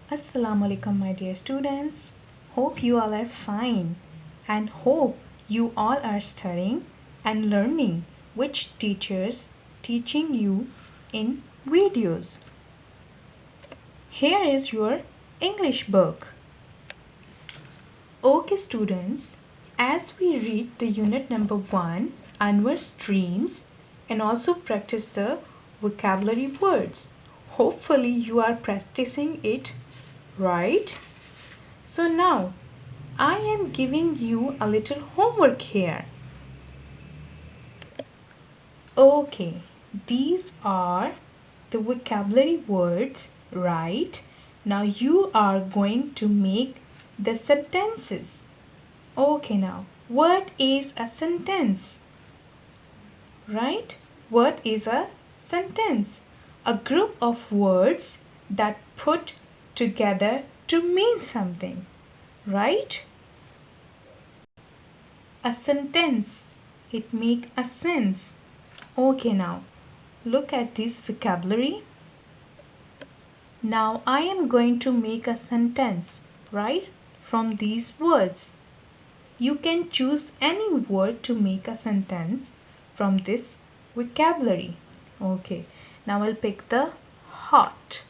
Assalamu alaikum, my dear students. Hope you all are fine and hope you all are studying and learning which teachers teaching you in videos. Here is your English book. Okay, students, as we read the unit number 1, Anwar's Dreams, and also practice the vocabulary words. Hopefully you are practicing it right. So now I am giving you a little homework here. Okay, these are the vocabulary words, right? Now you are going to make the sentences. Okay, now what is a sentence? Right? What is a sentence? A group of words that put together to mean something, right? A sentence, it make a sense. Okay, now look at this vocabulary. Now I am going to make a sentence, right, from these words. You can choose any word to make a sentence from this vocabulary. Okay, now I'll pick the hot.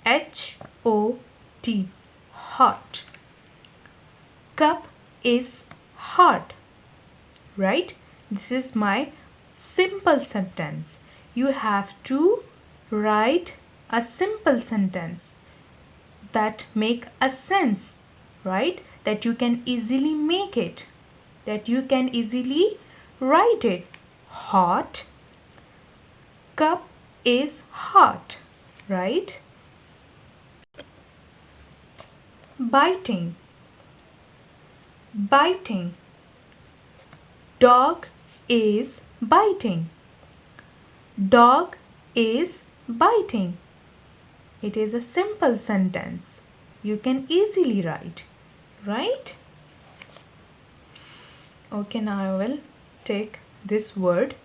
H-O-T, hot. Cup is hot, right? This is my simple sentence. You have to write a simple sentence that make a sense, right? That you can easily make it, that you can easily write it. Hot. Cup is hot, right? Biting. Biting. Dog is biting. Dog is biting. It is a simple sentence. You can easily write, right? Okay, now I will take this word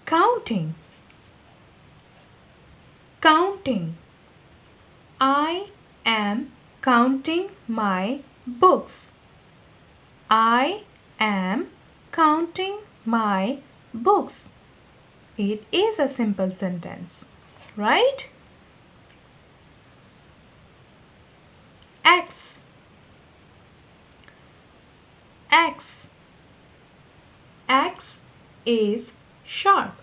counting. Counting. I am counting my books. I am counting my books. It is a simple sentence, right? Axe. Axe. Axe is sharp.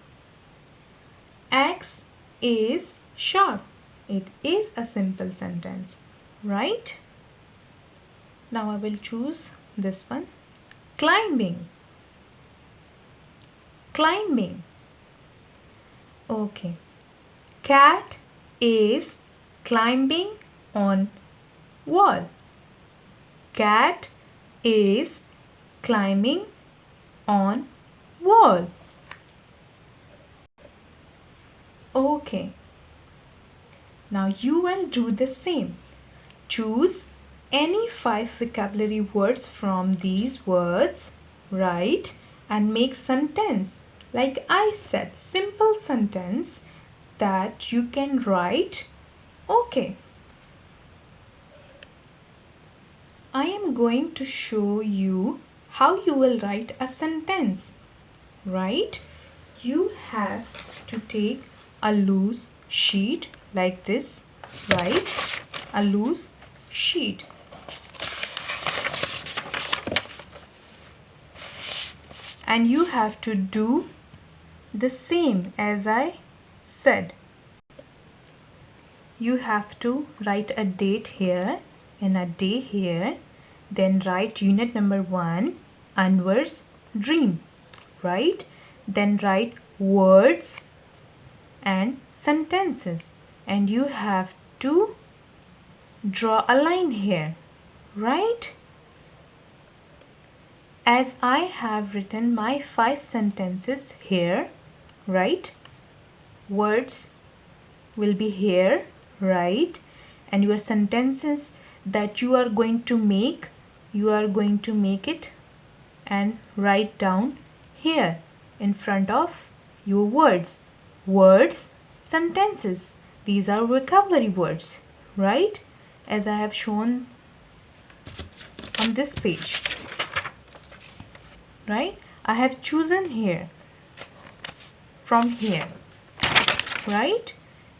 Axe is sharp. It is a simple sentence, right? Now I will choose this one. Climbing. Climbing. Okay. Cat is climbing on wall. Cat is climbing on wall. Okay. Now you will do the same. Choose any 5 vocabulary words from these words, right? And make sentence. Like I said, simple sentence that you can write. Okay. I am going to show you how you will write a sentence, right? You have to take a loose sheet like this, right? A loose sheet. And you have to do the same as I said. You have to write a date here and a day here. Then write unit number 1, Anwar's Dream, right? Then write words and sentences. And you have to draw a line here, right? As I have written my 5 sentences here, right? Words will be here, right? And your sentences that you are going to make it and write down here in front of your words. Words, sentences. These are vocabulary words, right? as I have shown on this page, right? I have chosen here from here, right?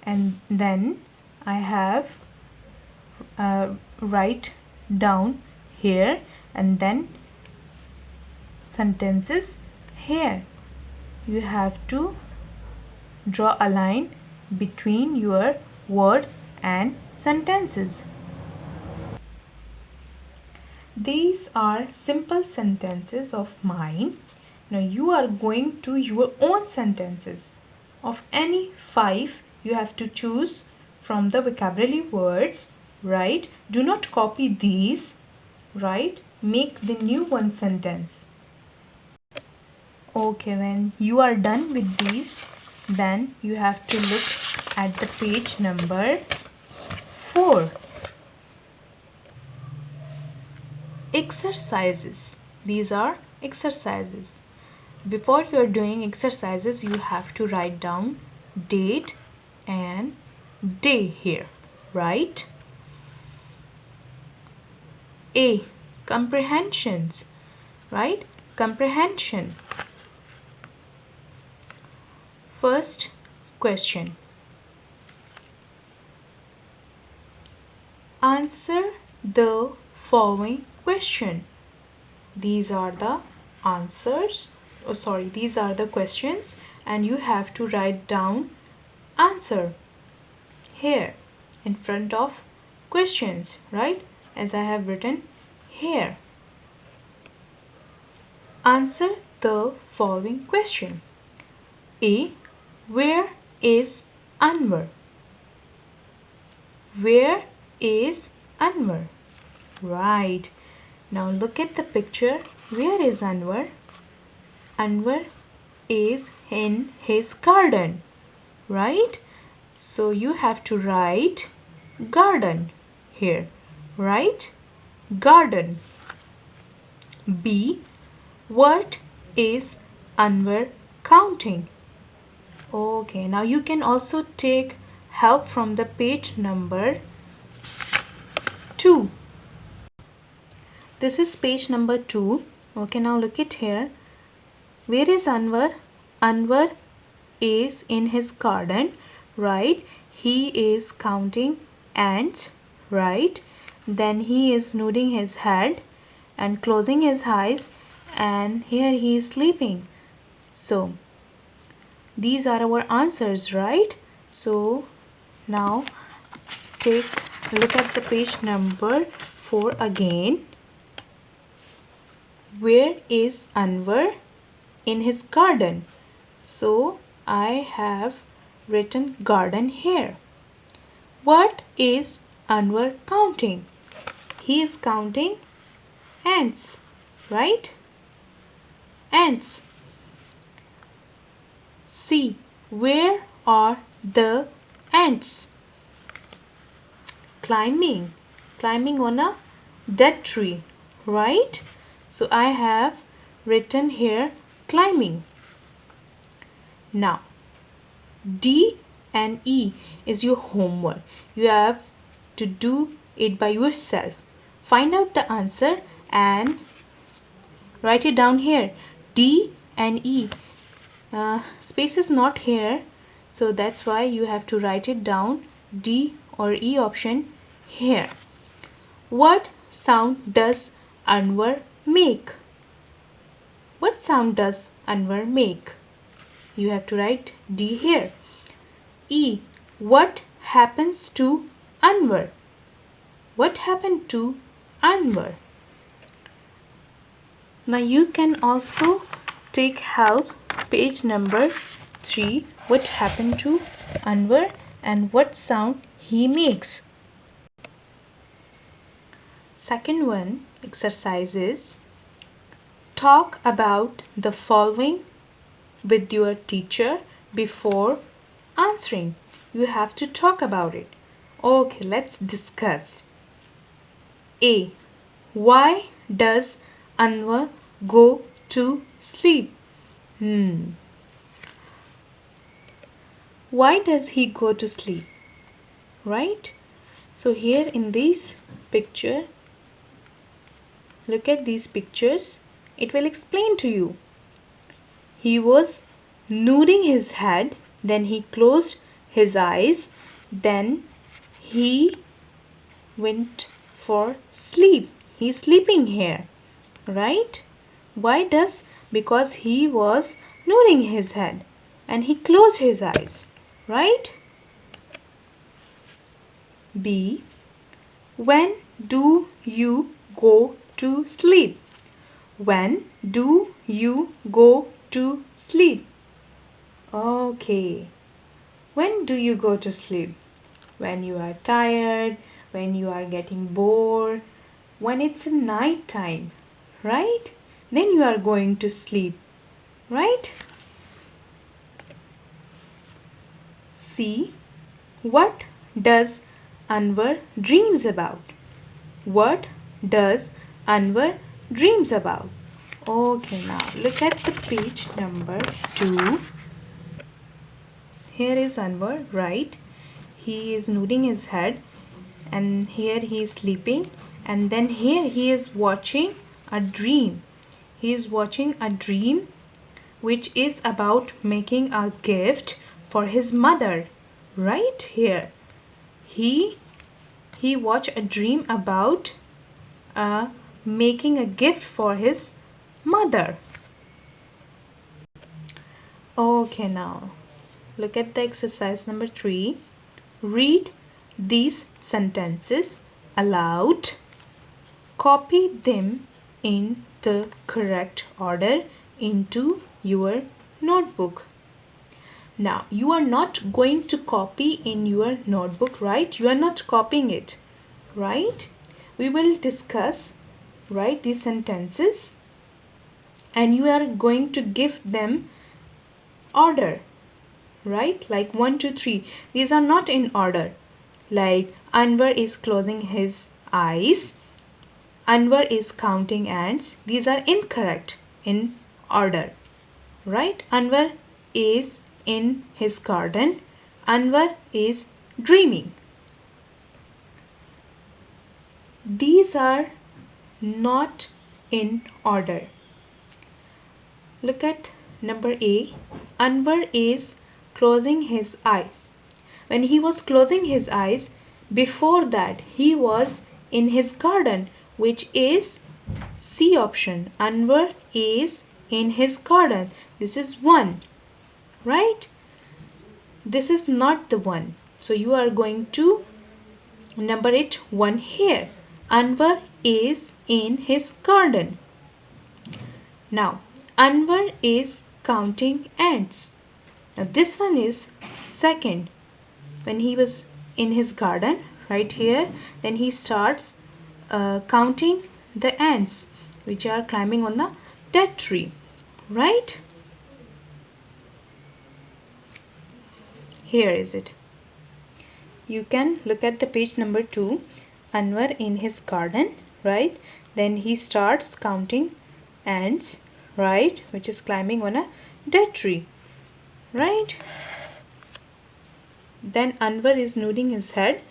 And then I have write down here, and then sentences here. You have to draw a line between your words and sentences. These are simple sentences of mine. Now you are going to your own sentences. Of any 5, you have to choose from the vocabulary words, right? Do not copy these, right? Make the new one sentence. Okay, when you are done with these, then you have to look at the page number 4. Exercises. These are exercises. Before you are doing exercises, you have to write down date and day here, right? A. Comprehensions, right? Comprehension. First question. Answer the following question. These are the answers. These are the questions, and you have to write down answer here in front of questions, right? As I have written here. Answer the following question. A. Where is Anwar? Where is Anwar? Right. Now look at the picture. Where is Anwar? Anwar is in his garden, right? So you have to write garden here, right? Garden. B. What is Anwar counting? Okay, now you can also take help from the page number 2. This is page number 2. Okay, now look at here. Where is Anwar? Anwar is in his garden, right? He is counting ants, right? Then he is nodding his head and closing his eyes, and here he is sleeping. So these are our answers, right? So now take a look at the page number 4 again. Where is Anwar? In his garden. So I have written garden here. What is Anwar counting? He is counting ants, right? Ants. C. Where are the ants? Climbing on a dead tree, right? So I have written here climbing. Now D and E is your homework. You have to do it by yourself. Find out the answer and write it down here. D and E. Space is not here, so that's why you have to write it down, D or E option here. What sound does Anwar make? What sound does Anwar make? You have to write D here. E. What happens to Anwar? What happened to Anwar? Now you can also take help page number 3. What happened to Anwar and what sound he makes? Second one, exercises. Talk about the following with your teacher before answering. You have to talk about it. Okay, let's discuss. A. Why does Anwar go to sleep? Why does he go to sleep? Right? So here in this picture, look at these pictures. It will explain to you. He was nodding his head, then he closed his eyes, then he went for sleep. He's sleeping here, right? Why does? Because he was nodding his head and he closed his eyes, right? B. When do you go to sleep? When do you go to sleep? Okay. When do you go to sleep? When you are tired, when you are getting bored, when it's night time, right? Then you are going to sleep, right? C. What does Anwar dreams about? What does Anwar dreams about? Okay, now look at the page number 2. Here is Anwar, right? He is nodding his head, and here he is sleeping, and then here he is watching a dream. He is watching a dream which is about making a gift for his mother. Right here, he watched a dream about making a gift for his mother. Okay, now look at the exercise number 3. Read these sentences aloud. Copy them in the correct order into your notebook. Now, you are not going to copy in your notebook, right? You are not copying it, right? We will discuss, right, these sentences, and you are going to give them order, right? Like 1, 2, 3. These are not in order. Like Anwar is closing his eyes. Anwar is counting ants. These are incorrect in order, right? Anwar is in his garden. Anwar is dreaming. These are not in order. Look at number A. Anwar is closing his eyes. When he was closing his eyes, before that he was in his garden, which is C option. Anwar is in his garden. This is 1, right? This is not the one. So you are going to number it 1 here. Anwar is in his garden. Now, Anwar is counting ants. Now this one is second. When he was in his garden, right here, then he starts counting the ants which are climbing on the dead tree, right? Here is it. You can look at the page number 2. Anwar in his garden, right? Then he starts counting ants, right, which is climbing on a dead tree, right? Then Anwar is nodding his head.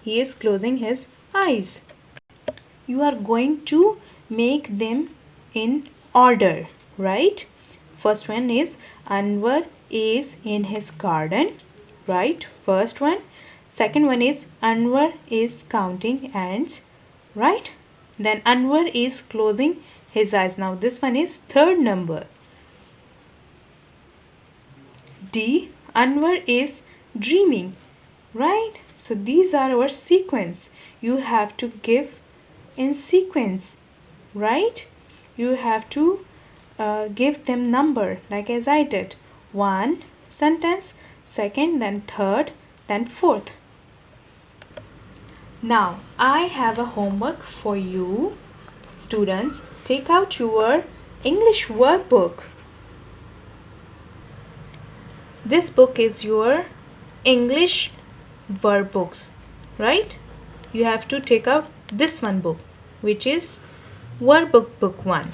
He is closing his eyes. You are going to make them in order, right? First one is Anwar is in his garden, right? First one. Second one is Anwar is counting ants, right? Then Anwar is closing his eyes. Now this one is third number. D. Anwar is dreaming, right? So these are our sequence. You have to give in sequence, right? You have to give them number, like as I did. 1 sentence, second, then third, then fourth. Now I have a homework for you students. Take out your English workbook. This book is your English workbooks, right? You have to take out this one book, which is workbook book 1.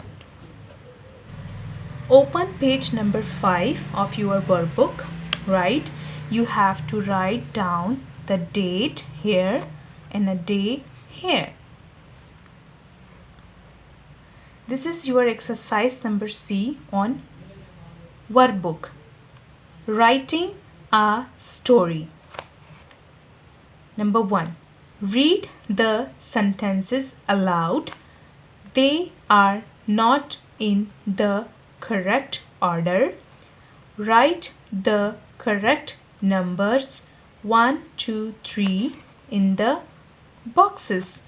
Open page number 5 of your workbook, right? You have to write down the date here, in a day here. This is your exercise number C on workbook. Writing a story. Number 1. Read the sentences aloud. They are not in the correct order. Write the correct numbers 1, 2, 3 in the boxes.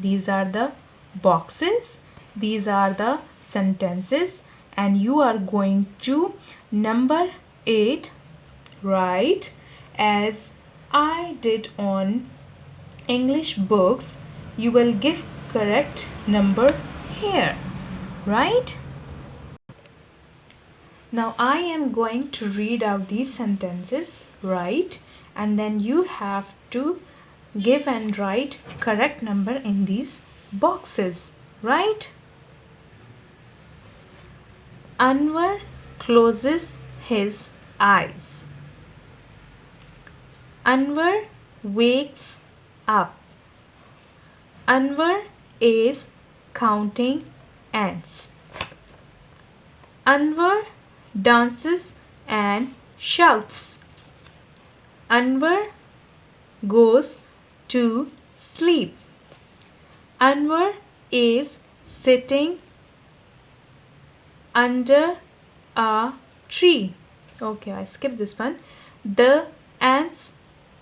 These are the boxes. These are the sentences, and you are going to number 8 write as I did on English books. You will give correct number here, right? Now I am going to read out these sentences, right? And then you have to give and write correct number in these boxes, right? Anwar closes his eyes. Anwar wakes up. Anwar is counting ants. Anwar dances and shouts. Anwar goes to sleep. Anwar is sitting under a tree. Okay, I skipped this one. The ants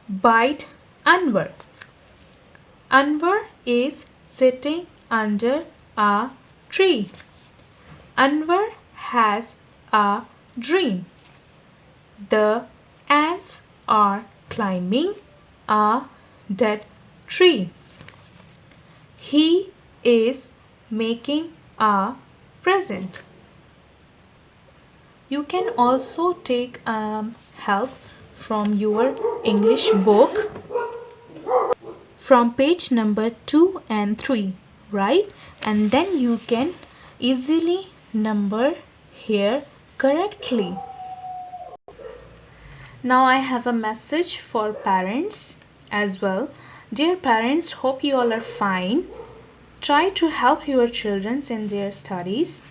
bite Anwar. Anwar is sitting under a tree. Anwar has a dream. The ants are climbing a dead tree. He is making a present. You can also take help from your English book from page number 2 and 3, right? And then you can easily number here correctly. Now I have a message for parents as well. Dear parents, hope you all are fine. Try to help your children in their studies,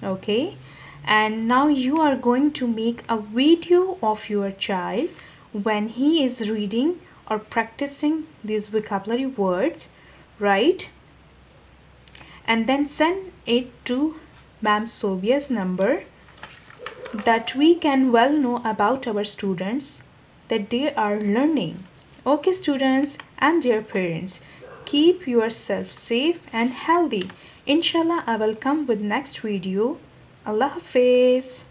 okay? And now you are going to make a video of your child when he is reading or practicing these vocabulary words, right? And then send it to Ma'am Sobia's number, that we can well know about our students, that they are learning. Okay students and dear parents, keep yourself safe and healthy. Inshallah, I will come with next video. Allah Hafiz.